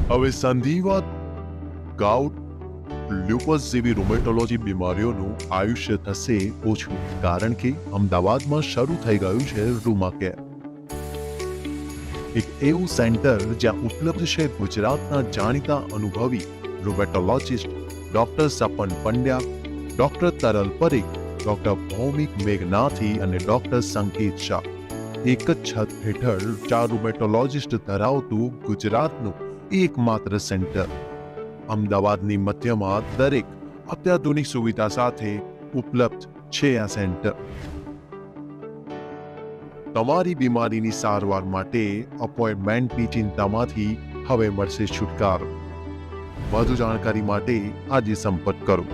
હવે સંધિવા, gout, lupus જેવી રૂમેટોલોજી બીમારીઓનું આયુષ્ય થશે ઓછું, કારણ કે અમદાવાદમાં શરૂ થઈ ગયું છે રૂમા કેર, એક એવું સેન્ટર જ્યાં ઉપલબ્ધ છે ગુજરાતના જાણીતા અનુભવી રૂમેટોલોજીસ્ટ ડોક્ટર સપન પંડ્યા, ડોક્ટર તરલ પરીખ, ડોક્ટર ભૌમિક મેઘનાથી અને ડોક્ટર સંકેત શાહ. એક જ છત હેઠળ 4 રૂમેટોલોજીસ્ટ ધરાવતું ગુજરાતનું એકમાત્ર સેન્ટર. અમદાવાદની મધ્યમાં દરેક અત્યાધુનિક સુવિધા સાથે ઉપલબ્ધ છે આ સેન્ટર. તમારી બીમારીની સારવાર માટે અપોઇન્ટમેન્ટની ચિંતામાંથી હવે મળશે છુટકારો. વધુ જાણકારી માટે આજે સંપર્ક કરો.